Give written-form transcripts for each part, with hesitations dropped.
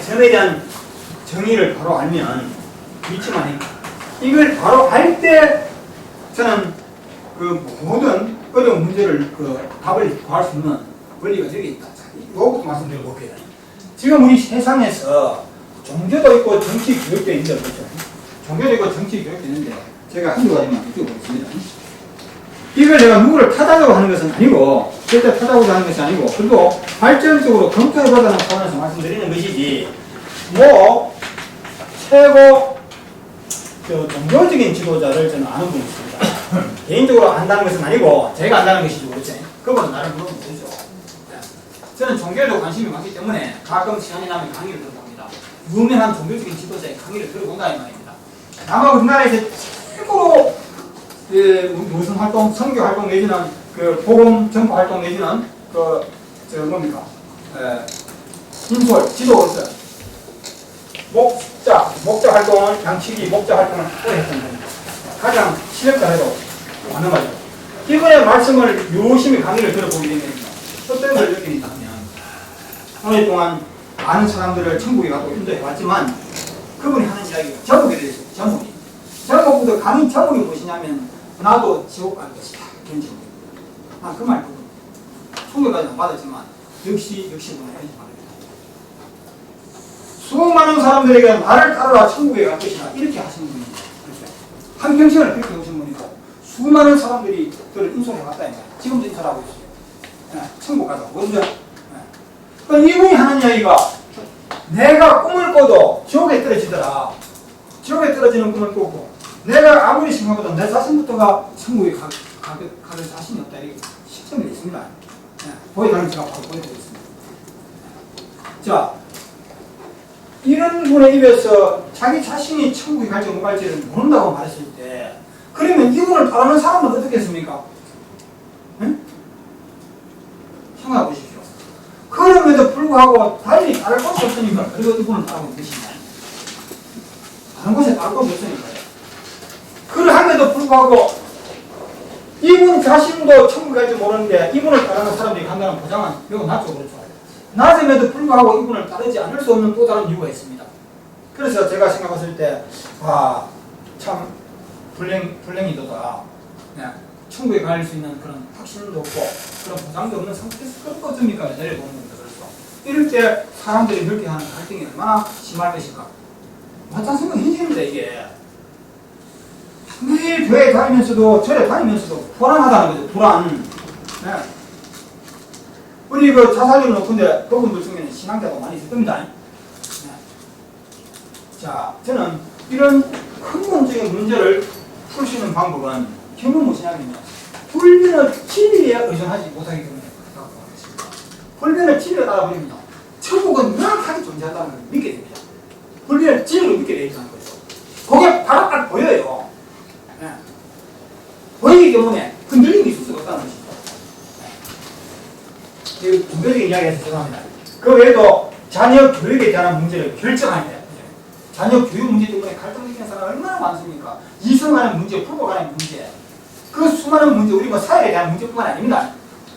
점에 대한 정의를 바로 알면 믿지만 해. 이걸 바로 알 때 저는 그 모든 어려운 문제를 그 답을 구할 수 있는 원리가 저기 있다. 이거부터 말씀드려 볼게요. 지금 우리 세상에서 종교도 있고 정치 교육도 있는데 그렇죠? 종교도 있고 정치 교육도 있는데 제가 한두 가지만 여쭤보겠습니다. 이걸 내가 누구를 타자고 하는 것은 아니고 절대 타자고 하는 것이 아니고 그리고 발전적으로 검토해보자는 차원에서 말씀드리는 것이지 뭐 최고 종교적인 지도자를 저는 아는 분이 있습니다. 개인적으로 안다는 것은 아니고 제가 안다는 것이죠. 그렇지? 그분은 나를 물어보면 되죠. 저는 종교에도 관심이 많기 때문에 가끔 시간이 나면 강의를 들어봅니다. 유명한 종교적인 지도자의 강의를 들어본다 이 말입니다. 아마 우리나라에서 최고로 무슨 활동, 선교 활동 내지는 그 복음 전파 활동 내지는 뭡니까? 인솔, 지도로서 목자 활동을 양치기 목자 활동을 오래 했던 겁니다. 가장 실력자라도 가능하죠. 이번에 말씀을 유심히 강의를 들어보게 되면 어떤 걸 느끼니까 하면 오늘 동안 많은 사람들을 천국에 가고 인도해왔지만 그분이 하는 이야기가 제목에 대해서 제목부터 강의 제목이 무엇이냐면 나도 지옥 갈 것이다. 그런 제목. 그 말 부분. 천국까지 안 받았지만 역시 보내야지 말입니다. 수많은 사람들에게 나를 따라라 천국에 갈 것이다. 이렇게 하시는 분입니다. 한평생을 그렇게 오신 분이고 수많은 사람들이 그를 인솔해왔다. 지금도 인솔하고 있어요. 천국 가자. 먼저. 이분이 하는 이야기가 내가 꿈을 꿔도 지옥에 떨어지더라. 지옥에 떨어지는 꿈을 꾸고 내가 아무리 생각해도 내 자신부터가 천국에 갈 자신이 없다. 이게 시점이 있습니다. 보여달라면 제가 바로 보여드리겠습니다. 자, 이런 분의 입에서 자기 자신이 천국에 갈지 못 갈지를 모른다고 말했을 때 그러면 이분을 따르는 사람은 어떻게 했습니까? 생각해 보십시오. 그럼에도 불구하고 달리 다를 곳이 없으니까 그리고 이분을 따르고 계시나요? 다른 곳에 다를 곳이 없으니까요. 그럼에도 불구하고 이분 자신도 천국 갈지 모르는데 이분을 따르는 사람들이 간다는 보장은 매우 낮죠. 그렇죠. 낮음에도 불구하고 이분을 따르지 않을 수 없는 또 다른 이유가 있습니다. 그래서 제가 생각했을 때 참 불행이도다. 천국에 갈 수 있는 그런 확신도 없고 그런 보장도 없는 상태에서 어떻습니까? 내려보는 겁니다. 이럴 때 사람들이 그렇게 하는 갈등이 얼마나 심할 것일까? 맞다는 생각이 현실입니다. 이게 매일 교회 다니면서도 절에 다니면서도 불안하다는 거죠. 불안. 우리 그 자살률은 높은데 그분들 중에는 신앙자가 많이 있을 겁니다. 자, 저는 이런 근본적인 문제를 풀 수 있는 방법은 결국 무엇이냐면요. 불변의 진리에 의존하지 못하기 때문에 그렇다고 하겠습니다. 불변의 진리에 따라버립니다. 천국은 명확하게 존재한다는 걸 믿게 됩니다. 불변의 진리를 믿게 되어 있다는 거죠. 그게 바로 딱 보여요. 보이기 때문에 흔들림이 있을 수가 없다는 것입니다. 이 종교적인 이야기에서 죄송합니다. 그 외에도 자녀 교육에 대한 문제를 결정할 때 자녀 교육 문제 때문에 갈등 느끼는 사람이 얼마나 많습니까? 이성간의 문제, 부부간의 문제, 그 수많은 문제, 우리 사회에 대한 문제뿐만 아닙니다.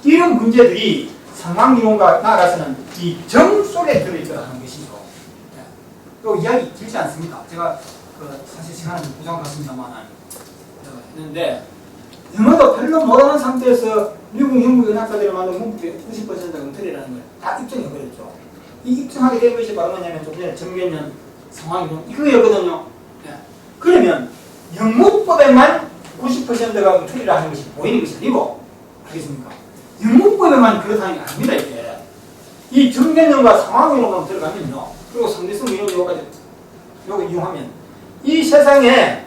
이런 문제들이 상황이론과 나아가서는 이 정 속에 들어있다는 것이죠. 또 이야기 길지 않습니다. 제가 사실 시간은 부족한 것 같습니다만 했는데 영어도 별로 못하는 상태에서 미국, 영국 연합사들이 만든 문법의 90%가 엉터리라는 걸 다 입증해버렸죠. 이 입증하게 된 것이 바로 뭐냐면 좀 전에 정개념 상황이론 이거였거든요. 그러면 영문법에만 90%가 엉터리라 하는 것이 보이는 것이 아니고 알겠습니까? 영문법에만 그렇다는 게 아닙니다. 이게 이 정개념과 상황이론만 들어가면요. 그리고 상대성 이론 요까지 요거 이용하면 이 세상에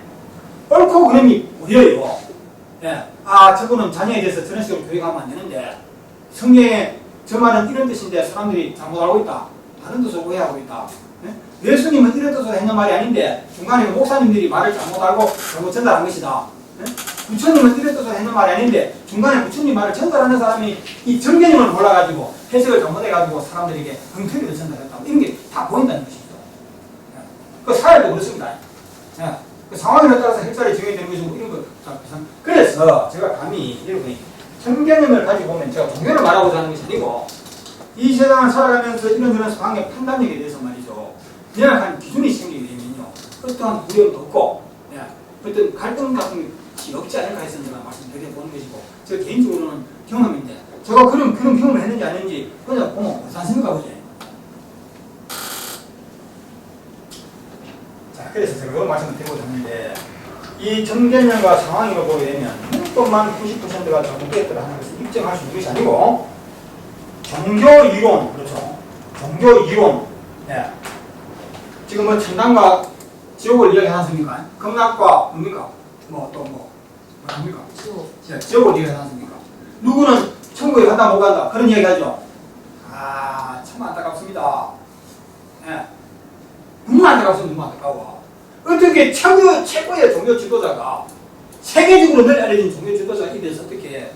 옳고 그름이 보여요. 저분은 자녀에 대해서 저런 식으로 교육하면 안 되는데 성경에 저 말은 이런 뜻인데 사람들이 잘못 알고 있다. 다른 뜻으로 오해하고 있다. 예수님은 이런 뜻으로 했는 말이 아닌데 중간에 목사님들이 말을 잘못 알고 잘못 전달한 것이다. 부처님은 이런 뜻으로 했는 말이 아닌데 중간에 부처님 말을 전달하는 사람이 이 정개념을 몰라가지고 해석을 잘못해가지고 사람들에게 엉터리를 전달했다. 이런 게 다 보인다는 것이죠. 그 사회도 그렇습니다. 그 상황에 따라서 획살이 정해지는 것이고 이런 거. 그래서 제가 감히 여러분이 정개념을 가지고 보면 제가 종교를 말하고자 하는 것이 아니고 이 세상을 살아가면서 이런저런 상황의 판단력에 대해서 말이죠. 명확한 기준이 생기게 되면요. 어떠한 우려도 없고, 예, 어떤 갈등 같은 것이 없지 않을까 해서 제가 말씀드려보는 것이고, 저 개인적으로는 경험인데, 제가 그런 경험을 했는지 안 했는지, 그냥 보면 어떻습니까, 보지? 자, 그래서 제가 그런 말씀을 드리고자 하는데, 이 정견념과 상황으로 보게 되면, 문법만 90%가 잘못되었더라 하는 것을 입증할 수 있는 것이 아니고, 종교 이론, 그렇죠. 종교 이론, 예. 지금 뭐 천당과 지옥을 이야기하지 않습니까? 극락과 뭡니까? 뭐합니까? 지옥을 이야기하지 않습니까? 누구는 천국에 간다 못 간다 그런 이야기 하죠. 아, 참 안타깝습니다. 예. 너무 안타깝습니다. 너무 안타까워. 어떻게 최고의 종교 지도자가 세계적으로 널리 알려진 종교 지도자가 입에서 어떻게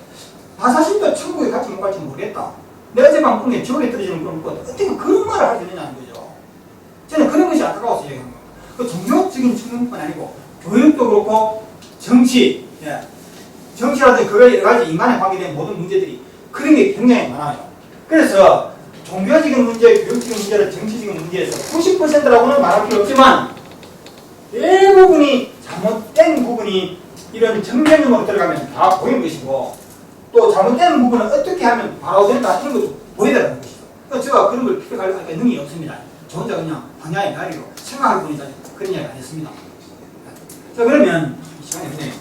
바사신도 천국에 갈지 못 갈지 모르겠다. 내 어젯밤 꿈에 지옥에 떨어지는 꿈을 꿨다. 어떻게 그런 말을 할 수 있느냐는 거죠. 저는 그런 것이 안타까워서 얘기하는 겁니다. 그 종교적인 측면뿐 아니고 교육도 그렇고 정치, 예. 정치라든지 그거에 여러 가지 인간에 관계된 모든 문제들이 그런 게 굉장히 많아요. 그래서 종교적인 문제, 교육적인 문제를 정치적인 문제에서 90%라고는 말할 필요 없지만 대부분이 잘못된 부분이 이런 정견념으로 들어가면 다 보이는 것이고 또 잘못된 부분은 어떻게 하면 바로 된다 이런 것도 보여야 되는 것이죠. 제가 그런 걸 픽할 능력이 없습니다. 저 혼자 그냥 방향의 나리로 생각할 뿐이다. 그런 이야기 안 했습니다. 자, 그러면 시간이 없네요.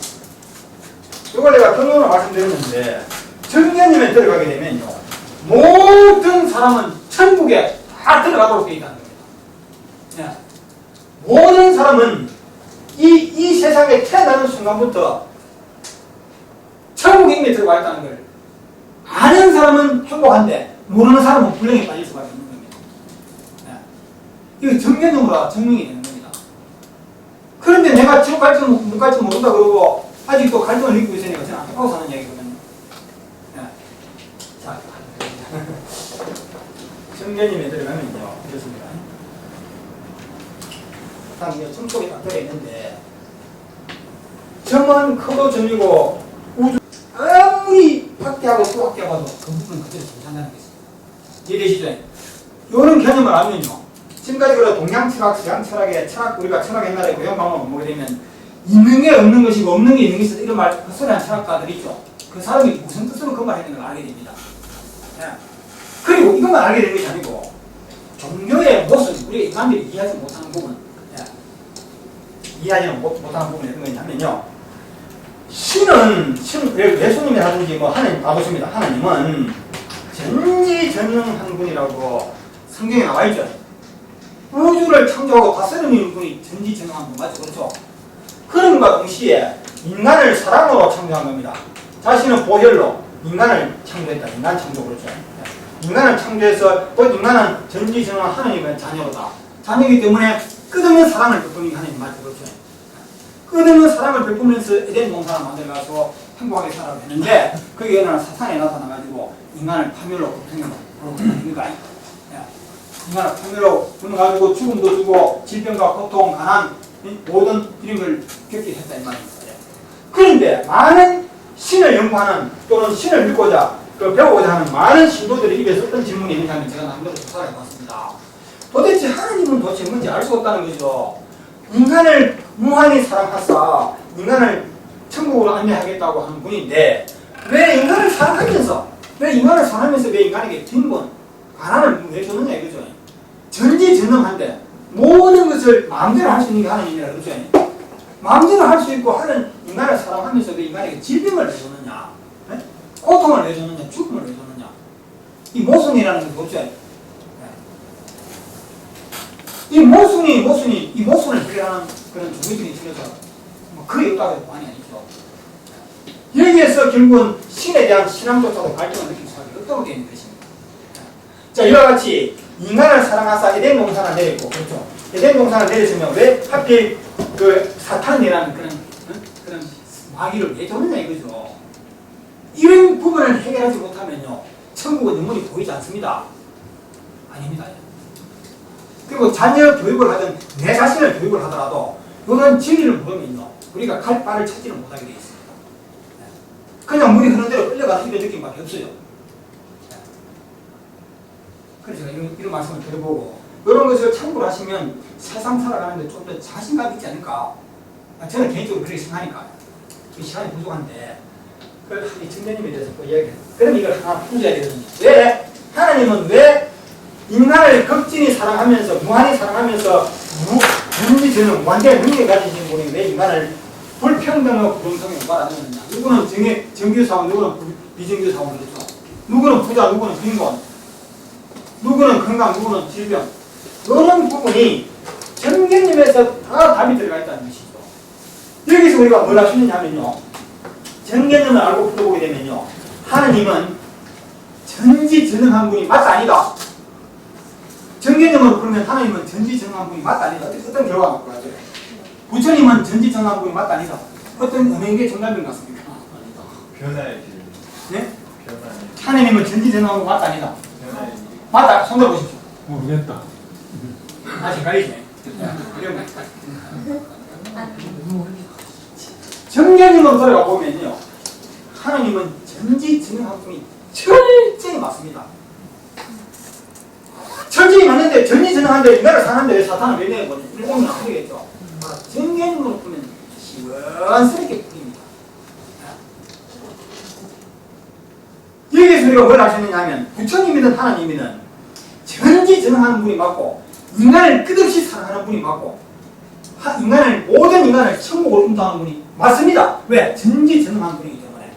이걸 내가 근원으로 말씀드렸는데 정견념에 들어가게 되면요 모든 사람은 천국에 다 들어가도록 되어 있다는 겁니다. 네. 모든 사람은 이 세상에 태어나는 순간부터 천국에 이미 들어가 있다는 걸 아는 사람은 행복한데 모르는 사람은 불행에 빠질 수밖에 없는 겁니다. 네. 이거 정견념으로 증명이 되는 겁니다. 그런데 내가 지옥 갈지 못 갈지 모른다 그러고 아직도 갈등을 느끼고 있으니까 저는 안타까워 사는 얘기거든요. 네. 자, 정견념에 들어가면요 이렇습니다. 이게 청속이 딱 들어있는데 점은 커도 점이고 우주 아무리 확대하고 또 확대하고도 그 부분은 그대로 존재한다는 것입니다. 이해되시죠? 이런 개념을 알면요 지금까지 그런 동양 철학, 서양 철학의 우리가 철학 옛날에 고용 방법을 보게 되면 있는 게 없는 것이고 없는 게 있는 게 있어서 이런 말 헛소리한 철학가들 있죠. 그 사람이 무슨 뜻으로 그 말 했는 걸 알게 됩니다. 네. 그리고 이것만 알게 되는 것이 아니고 종교의 모습, 우리 인간들이 이해하지 못하는 부분 이해하지는 못하는 부분이 어떤 거냐면요. 예수님이 하든지 뭐 하나님 봐보십니다. 하나님은 전지전능한 분이라고 성경에 나와 있죠. 우주를 창조하고 다스리는 분이 전지전능한 분 맞죠? 그렇죠? 그런과 동시에 인간을 사랑으로 창조한 겁니다. 자신은 보혈로 인간을 창조했다. 인간 창조 그렇죠? 인간을 창조해서 인간은 전지전능한 하나님의 자녀로다. 자녀이기 때문에 끝없는 사랑을 베푸는 하나님 맞죠? 그렇죠? 끝없는 사랑을 베푸면서 에덴 동산을 만들어가서 행복하게 살아야 되는데 그게 어느 날 사탄에 나타나가지고 인간을 파멸로 고통해버립니다. 인간을 파멸로 굴러가지고 죽음도 주고 질병과 고통, 가난 모든 이런 걸 겪게 했다 이 말입니다. 그런데 많은 신을 연구하는 또는 신을 믿고자 배우고자 하는 많은 신도들의 입에서 어떤 질문이 있는지 하면 제가 나름대로 조사를 해봤습니다. 도대체 하나님은 도대체 뭔지 알 수 없다는 거죠. 인간을 무한히 사랑하사 인간을 천국으로 안내하겠다고 하는 분인데 왜 인간을 사랑하면서 왜 인간에게 빈곤, 가난을 왜 줬느냐 이거죠. 전지전능한데 모든 것을 마음대로 할 수 있는 게 하나님이라 그러죠. 마음대로 할 수 있고 하는 인간을 사랑하면서 왜 인간에게 질병을 왜 줬느냐, 고통을 왜 줬느냐, 죽음을 왜 줬느냐. 이 모순이라는 게 없죠. 이 모순을 해결하는 그런 종교적인 측면에서 거의 없다고 해도 많이 아니죠. 여기에서 결국은 신에 대한 신앙조차도 갈등을 느낄 수밖에 없다고 되어 있는 것입니다. 자, 이와 같이 인간을 사랑하사 에덴 동산을 내렸고, 그렇죠. 에덴 동산을 내렸으면 왜 하필 그 사탄이라는 그런 마귀를 왜 줬느냐 이거죠. 이런 부분을 해결하지 못하면요, 천국은 영원히 보이지 않습니다. 아닙니다. 그리고 자녀 교육을 하든 내 자신을 교육을 하더라도 이런 진리를 모르면요 우리가 갈 바를 찾지를 못하게 되어 있습니다. 그냥 물이 흐르는 대로 끌려가는 이런 느낌밖에 없어요. 그래서 제가 이런 말씀을 드려보고 이런 것을 참고를 하시면 세상 살아가는데 좀 더 자신감 있지 않을까. 저는 개인적으로 그렇게 생각하니까. 시간이 부족한데 이 청년님에 대해서 또 이야기해요. 그럼 이걸 하나 풀어야 되거든요. 왜? 하나님은 왜 인간을 극진히 사랑하면서 무한히 사랑하면서 무한히 완전히 능력을 가지신 분이 왜 인간을 불평등하고 불공평에 말하느냐. 누구는 정규사원, 누구는 비정규사원 그렇죠. 누구는 부자, 누구는 빈곤, 누구는 건강, 누구는 질병. 이런 부분이 정견념에서 다 답이 들어가 있다는 것이죠. 여기서 우리가 뭘 할 수 있느냐면요. 정견념을 알고 풀어보게 되면요. 하나님은 전지전능한 분이 맞다 아니다. 정견념으로 풀면 하나님은 전지전능한 분이 맞다 아니다. 어떤 결과가 나올 것 같아요? 부처님은 전지전능한 분이 맞다 아니다. 어떤 어느 게 정답인 것 같습니까? 변화의 길. 네? 변화의 길. 하나님은 전지전능한 분 맞다 아니다. 변화의 길. 맞다. 손 들어보십시오. 모르겠다. 아직 가리네. 정견념으로 돌아가 보면요. 하나님은 전지전능한 분이 철저히 맞습니다. 철저히 맞는데 전지전능한데 인간을 사는데 왜 사탄을 왜 내버리냐. 일본은 안 되겠죠. 정견념으로 보면 시원스럽게 풀립니다. 여기에서 우리가 뭘 하셨느냐 하면 부처님이든 하나님이든 전지전능한 분이 맞고 인간을 끝없이 사랑하는 분이 맞고 모든 인간을 천국으로 인도하는 분이 맞습니다. 왜? 전지전능한 분이기 때문에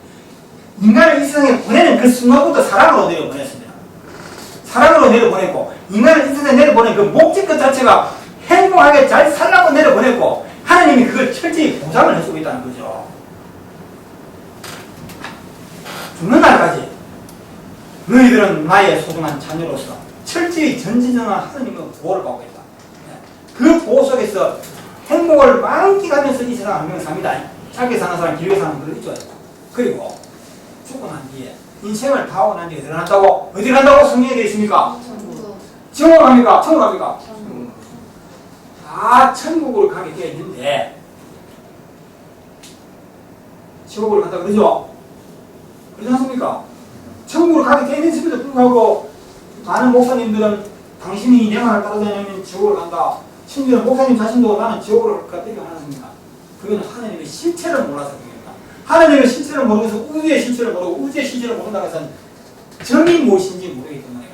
인간을 이 세상에 보내는 그 순간부터 사랑으로 내려보냈습니다. 사랑으로 내려보냈고 인간을 이 세상에 내려보낸 그 목적 자체가 행복하게 잘 살라고 내려보냈고 하나님이 그걸 철저히 보장을 해주고 있다는 거죠. 죽는 날까지 너희들은 나의 소중한 자녀로서 철저히 전지전능한 하나님의 보호를 받고 있다. 그 보호 속에서 행복을 만끽하면서 이 세상을 한 명 삽니다. 짧게 사는 사람, 길게 사는 걸 잊어야 된다. 그리고 죽고 난 뒤에 인생을 다 하고 난 뒤에 어디 간다고? 어디 간다고 성경에 되어 있습니까? 지옥으로 갑니까? 천국으로 갑니까? 다 천국으로 가게 되어 있는데 지옥으로 간다 그러죠? 그러지 않습니까? 천국으로 가게 되어 있는데도 불구하고 많은 목사님들은 당신이 내 말을 따라다니면 지옥으로 간다. 심지어 목사님 자신도 나는 지옥으로 갈까 되게 하나입니다. 그건 하나님의 실체를 몰라서 그럽니다. 하나님의 실체를 모르면서 우주의 실체를 모르고 우주의 실체를 모른다고 해서 점이 무엇인지 모르기 때문에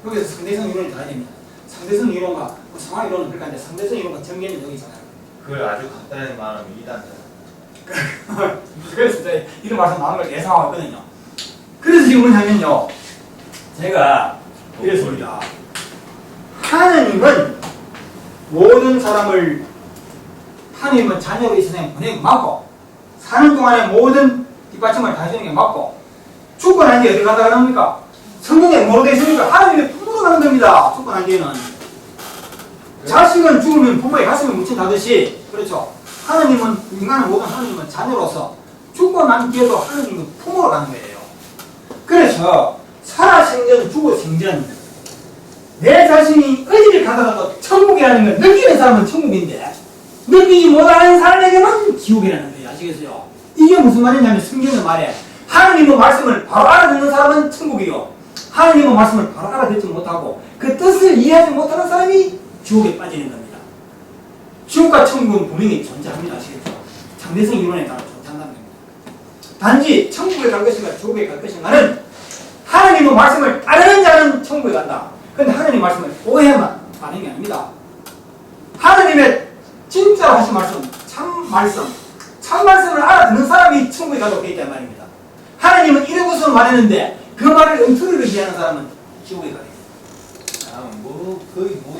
그렇다. 여기서 상대성 이론이 들어야 됩니다. 상대성 이론과 상황 이론은 그러니까 이제 상대성 이론과 정견이 여기 있잖아요. 그걸 아주 간단하게 말하면 이단자. 그래서 이제 이런 말씀 나오는 걸 예상하고 있거든요. 그래서 지금 뭐냐면요. 제가 이랬습니다. 하나님은 모든 사람을 하나님은 자녀로 이 세상에 보내고 맞고 사는 동안에 모든 뒷받침을 다 해주는 게 맞고 죽고 난 뒤에 어디 가다 그럽니까? 성경에 뭐로 되어 있습니까? 하나님의 품으로 가는 겁니다. 죽고 난 뒤에는 자식은 죽으면 부모의 가슴에 묻힌다듯이 그렇죠. 하나님은 인간은 모든 하나님은 자녀로서 죽고 난 뒤에도 하나님은 품으로 가는 거예요. 그래서 살아 생전 죽어 생전 내 자신이 어디를 가더라도 천국이라는 걸 느끼는 사람은 천국인데 느끼지 못하는 사람에게는 지옥이라는 거예요. 아시겠어요? 이게 무슨 말이냐면 성경의 말에 하나님의 말씀을 바로 알아듣는 사람은 천국이요. 하나님의 말씀을 바로 알아듣지 못하고 그 뜻을 이해하지 못하는 사람이 지옥에 빠지는 겁니다. 지옥과 천국은 분명히 존재합니다. 아시겠죠? 상대성 이론에 따라 존재한다는 겁니다. 단지 천국에 갈 것인가 지옥에 갈 것인가는 하나님의 말씀을 따르는 자는 천국에 간다. 근데 하나님 말씀을 오해만 하는 게 아닙니다. 하나님의 진짜로 하신 말씀, 참 말씀을 알아듣는 사람이 천국에 가도록 되어 있단 말입니다. 하나님은 이런 것으로 말했는데 그 말을 엉터리로 이해하는 사람은 지옥에 가게 됩니다.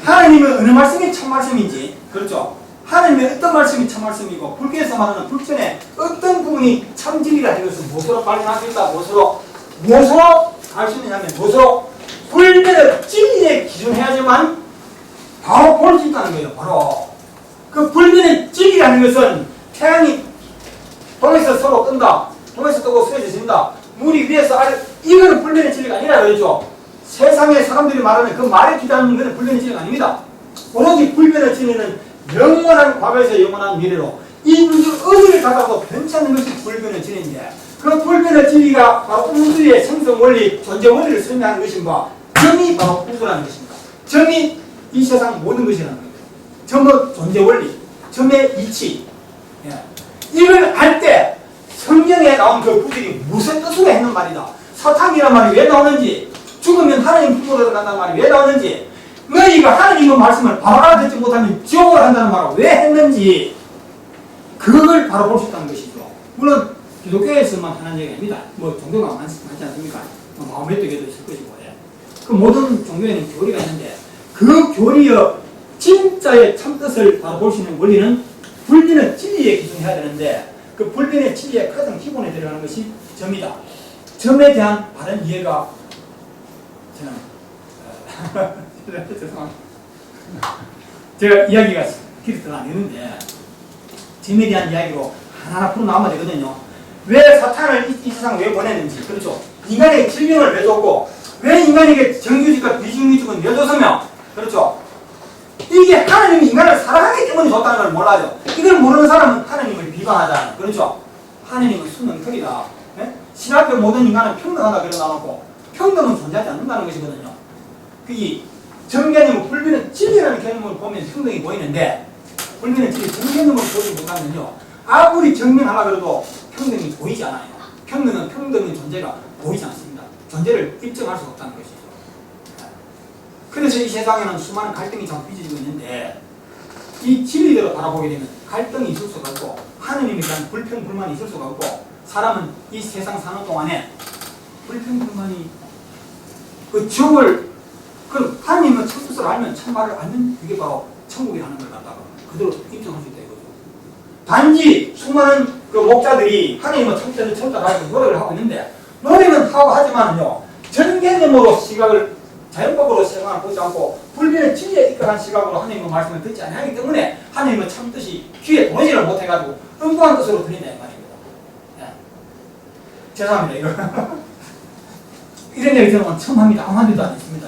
하나님은 어느 말씀이 참 말씀인지 그렇죠. 하나님의 어떤 말씀이 참 말씀이고 불교에서 말하는 불전의 어떤 부분이 참 진리라 이것은 무엇으로 발견할 수 있다. 무엇으로 알 수 있느냐면 무엇으로 불변의 진리에 기준해야지만 바로 볼 수 있다는 거예요. 바로 그 불변의 진리라는 것은 태양이 동에서 서로 뜬다. 동에서 뜨고 서에서 진다. 물이 위에서 아래 이거는 불변의 진리가 아니라 그러죠. 세상에 사람들이 말하는 그 말에 기다리는 것은 불변의 진리가 아닙니다. 오로지 불변의 진리는 영원한 과거에서 영원한 미래로 이 우주 어디를 가다도 변치 않는 것이 불변의 진리인데 그 불변의 진리가 바로 우주의 생성 원리, 존재 원리를 설명하는 것인가? 점이 바로 우주라는 것입니다. 점이 이 세상 모든 것이라는 거예요. 전부 존재 원리, 점의 이치. 예. 이걸 알 때 성경에 나온 그 구절이 무슨 뜻으로 했는 말이다. 사탕이란 말이 왜 나오는지, 죽으면 하나님 품으로 들어간다는 말이 왜 나오는지, 너희가 하나님의 말씀을 바로 알아듣지 못하면 지옥을 한다는 말을 왜 했는지, 그걸 바로 볼 수 있다는 것이죠. 물론 기독교에서만 하는 얘기 아닙니다. 뭐 종교가 많지 않습니까? 마음에뜨게도 있을 것이고. 예. 그 모든 종교에는 교리가 있는데 그 교리의 진짜의 참뜻을 바로 볼 수 있는 원리는 불변의 진리에 기준해야 되는데 그 불변의 진리의 가장 기본에 들어가는 것이 점이다. 점에 대한 바른 이해가 저는 죄송합니다. 제가 이야기가 길이 더 안 되는데 점에 대한 이야기로 하나하나 풀어 나오면 되거든요. 왜 사탄을 이 세상에 왜 보냈는지, 그렇죠? 인간에게 질병을 왜 줬고, 왜 인간에게 정규직과 비정규직은 왜 줬으며, 그렇죠? 이게 하나님이 인간을 사랑하기 때문에 줬다는 걸 몰라요. 이걸 모르는 사람은 하나님을 비방하잖아요. 그렇죠? 하나님은 순응턱이다. 네? 신 앞에 모든 인간은 평등하다 그래 놔놓고 평등은 존재하지 않는다는 것이거든요. 이 정개념은 불변의 진리라는 개념을 보면 평등이 보이는데 불변의 진리 정개념을 보지 못하면요. 아무리 증명하려고 해도 평등이 보이지 않아요. 평등은 평등의 존재가 보이지 않습니다. 존재를 입증할 수 없다는 것이죠. 그래서 이 세상에는 수많은 갈등이 자꾸 빚어지고 있는데 이 진리대로 바라보게 되면 갈등이 있을 수가 없고 하느님에 대한 불평불만이 있을 수가 없고 사람은 이 세상 사는 동안에 불평불만이 그 지옥을 그 하느님의 참뜻을 알면 참말을 알면 그게 바로 천국이라는 걸 갖다가 그대로 인정할 수 있다 이거죠. 단지 수많은 그 목자들이 하느님의 참뜻을 전달하려고 노력을 하고 있는데 노력은 하고 하지만요 전개념으로 시각을 자연법으로 세상을 보지 않고 불변의 진리에 입각한 시각으로 하나님의 말씀을 듣지 않기 때문에 하나님의 참뜻이 귀에 들어오지를 못해가지고 엉뚱한 뜻으로 들린다 이 말입니다. 네. 죄송합니다 이거 이런 얘기 들으면 처음 합니다. 아무 말도 안 했습니다.